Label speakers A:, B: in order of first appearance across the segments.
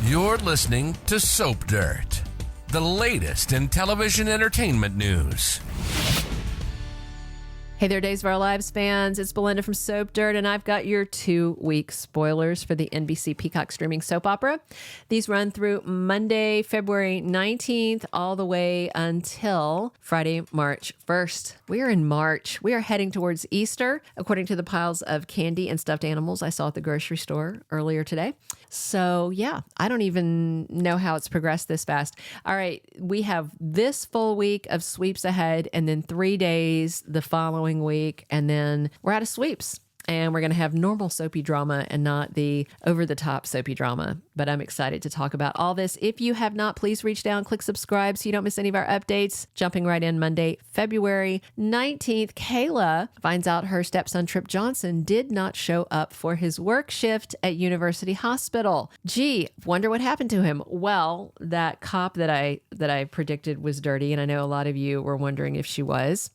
A: You're listening to Soap Dirt, the latest in television entertainment news.
B: Hey there, Days of Our Lives fans. It's Belinda from Soap Dirt, and I've got your 2-week spoilers for the NBC Peacock streaming soap opera. These run through Monday, February 19th, all the way until Friday, March 1st. We are in March. We are heading towards Easter, according to the piles of candy and stuffed animals I saw at the grocery store earlier today. So, yeah, I don't even know how it's progressed this fast. All right, we have this full week of sweeps ahead, and then 3 days the following week, and then we're out of sweeps. And we're going to have normal soapy drama and not the over-the-top soapy drama. But I'm excited to talk about all this. If you have not, please reach down, click subscribe so you don't miss any of our updates. Jumping right in, Monday, February 19th, Kayla finds out her stepson, Tripp Johnson, did not show up for his work shift at University Hospital. Gee, wonder what happened to him. Well, that cop that I predicted was dirty, and I know a lot of you were wondering if she was.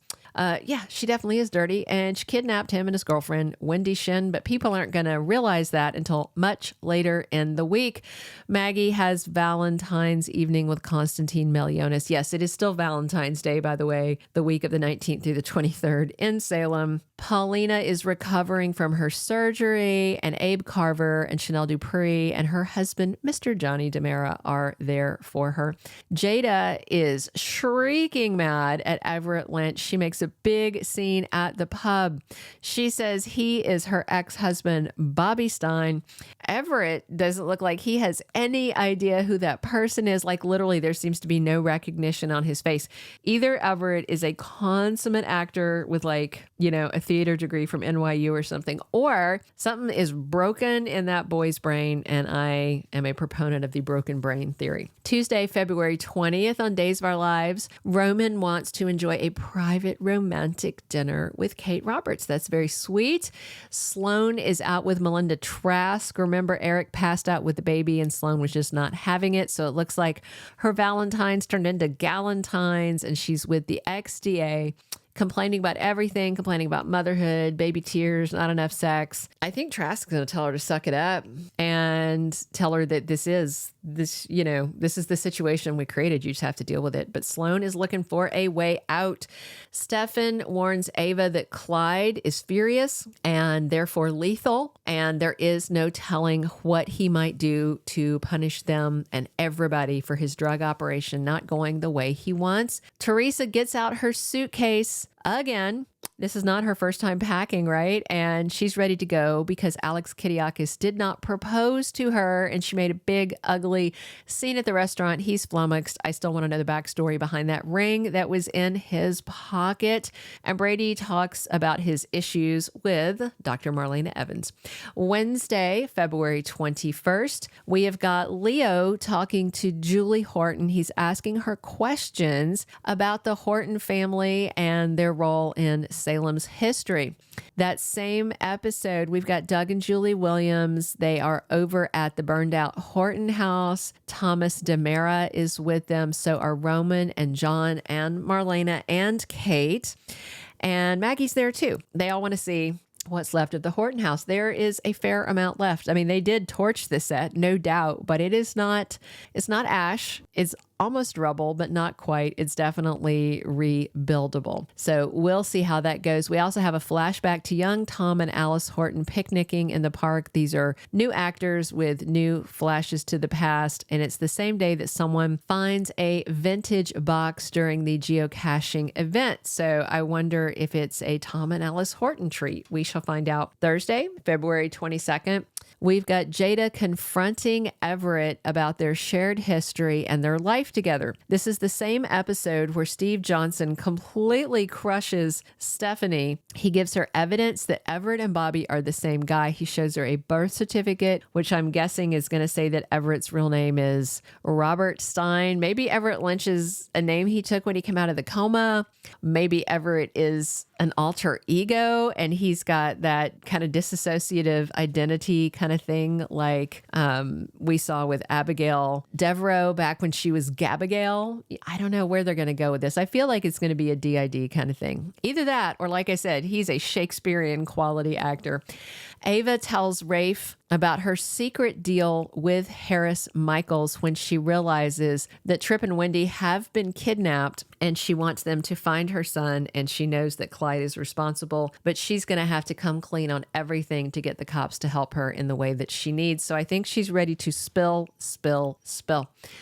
B: Yeah, she definitely is dirty, and she kidnapped him and his girlfriend, Wendy Shin, but people aren't going to realize that until much later in the week. Maggie has Valentine's evening with Constantine Melionis. Yes, it is still Valentine's Day, by the way, the week of the 19th through the 23rd in Salem. Paulina is recovering from her surgery, and Abe Carver and Chanel Dupree and her husband, Mr. Johnny DiMera, are there for her. Jada is shrieking mad at Everett Lynch. She makes a big scene at the pub. She says he is her ex-husband, Bobby Stein. Everett doesn't look like he has any idea who that person is. Like, literally, there seems to be no recognition on his face. Either Everett is a consummate actor with, like, you know, a theater degree from NYU or something, or something is broken in that boy's brain, and I am a proponent of the broken brain theory. Tuesday, February 20th on Days of Our Lives, Roman wants to enjoy a private romantic dinner with Kate Roberts. That's very sweet. Sloan is out with Melinda Trask. Remember, Eric passed out with the baby and Sloan was just not having it. So it looks like her Valentine's turned into Galentine's, and she's with the XDA, complaining about everything, complaining about motherhood, baby tears, not enough sex. I think Trask is going to tell her to suck it up and tell her that this is the situation we created. You just have to deal with it. But Sloan is looking for a way out. Stefan warns Ava that Clyde is furious and therefore lethal, and there is no telling what he might do to punish them and everybody for his drug operation not going the way he wants. Teresa gets out her suitcase again. This is not her first time packing, right? And she's ready to go because Alex Kidiakis did not propose to her, and she made a big, ugly scene at the restaurant. He's flummoxed. I still want to know the backstory behind that ring that was in his pocket. And Brady talks about his issues with Dr. Marlena Evans. Wednesday, February 21st, we have got Leo talking to Julie Horton. He's asking her questions about the Horton family and their role in Salem's history. That same episode, we've got Doug and Julie Williams. They are over at the burned out Horton house. Thomas DiMera is with them. So are Roman and John and Marlena and Kate. And Maggie's there too. They all want to see what's left of the Horton house. There is a fair amount left. I mean, they did torch the set, no doubt, but it's not ash. It's almost rubble, but not quite. It's definitely rebuildable. So we'll see how that goes. We also have a flashback to young Tom and Alice Horton picnicking in the park. These are new actors with new flashes to the past. And it's the same day that someone finds a vintage box during the geocaching event. So I wonder if it's a Tom and Alice Horton treat. We shall find out Thursday, February 22nd. We've got Jada confronting Everett about their shared history and their life together. This is the same episode where Steve Johnson completely crushes Stephanie. He gives her evidence that Everett and Bobby are the same guy. He shows her a birth certificate, which I'm guessing is going to say that Everett's real name is Robert Stein. Maybe Everett Lynch is a name he took when he came out of the coma. Maybe Everett is an alter ego and he's got that kind of disassociative identity kind of thing like we saw with Abigail Devereaux back when she was Gabigail. I don't know where they're going to go with this. I feel like it's going to be a DID kind of thing. Either that or, like I said, he's a Shakespearean quality actor. Ava tells Rafe about her secret deal with Harris Michaels when she realizes that Tripp and Wendy have been kidnapped and she wants them to find her son, and she knows that Clyde is responsible, but she's going to have to come clean on everything to get the cops to help her in the way that she needs. So I think she's ready to spill.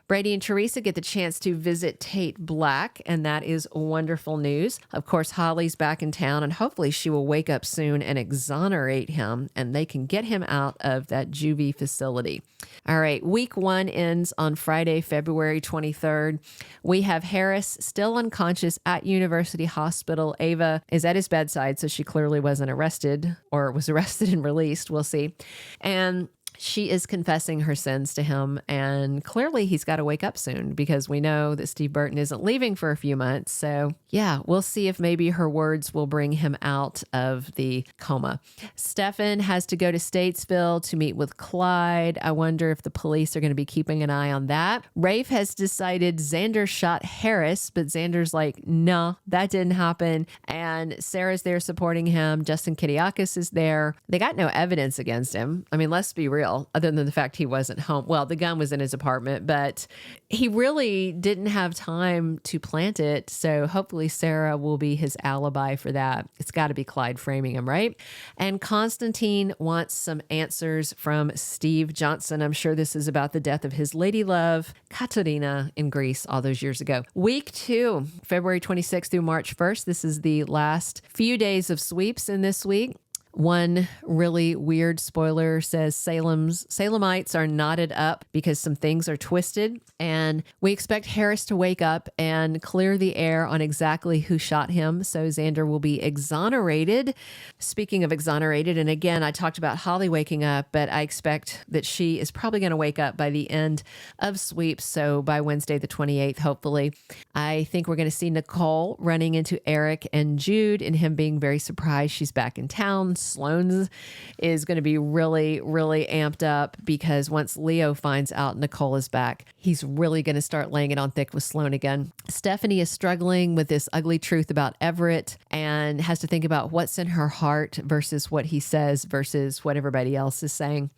B: Brady and Teresa get the chance to visit Tate Black, and that is wonderful news. Of course, Holly's back in town, and hopefully she will wake up soon and exonerate him, and they can get him out of that juvie facility. All right, week 1 ends on Friday, February 23rd. We have Harris still unconscious at University Hospital. Ava is at his bedside, so she clearly wasn't arrested, or was arrested and released. We'll see. And she is confessing her sins to him, and clearly he's got to wake up soon because we know that Steve Burton isn't leaving for a few months. So yeah, we'll see if maybe her words will bring him out of the coma. Stefan has to go to Statesville to meet with Clyde. I wonder if the police are going to be keeping an eye on that. Rafe has decided Xander shot Harris, but Xander's like, no, that didn't happen. And Sarah's there supporting him. Justin Kiriakis is there. They got no evidence against him. I mean, let's be real. Other than the fact he wasn't home. Well, the gun was in his apartment, but he really didn't have time to plant it. So hopefully Sarah will be his alibi for that. It's got to be Clyde framing him, right? And Constantine wants some answers from Steve Johnson. I'm sure this is about the death of his lady love, Katerina, in Greece all those years ago. Week 2, February 26th through March 1st. This is the last few days of sweeps in this week. One really weird spoiler says Salemites are knotted up because some things are twisted. And we expect Harris to wake up and clear the air on exactly who shot him. So Xander will be exonerated. Speaking of exonerated, and again, I talked about Holly waking up, but I expect that she is probably going to wake up by the end of sweeps. So by Wednesday, the 28th, hopefully. I think we're going to see Nicole running into Eric and Jude and him being very surprised she's back in town. Sloan's is going to be really, really amped up because once Leo finds out Nicole is back, he's really going to start laying it on thick with Sloan again. Stephanie is struggling with this ugly truth about Everett and has to think about what's in her heart versus what he says versus what everybody else is saying.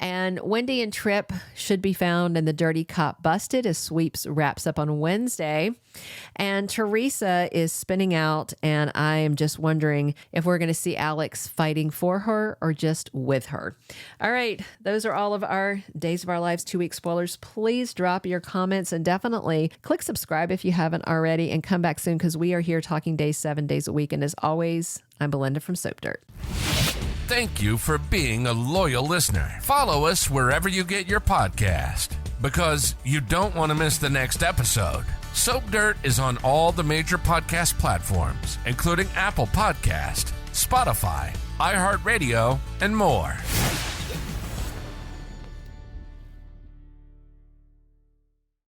B: And Wendy and Tripp should be found and the dirty cop busted as sweeps wraps up on Wednesday. And Teresa is spinning out, and I am just wondering if we're going to see Alex fighting for her or just with her. All right, those are all of our Days of Our Lives 2-week spoilers. Please drop your comments and definitely click subscribe if you haven't already, and come back soon because we are here talking days 7 days a week. And as always, I'm Belinda from Soap Dirt.
A: Thank you for being a loyal listener. Follow us wherever you get your podcast because you don't want to miss the next episode. Soap Dirt is on all the major podcast platforms, including Apple Podcast, Spotify, iHeartRadio, and more.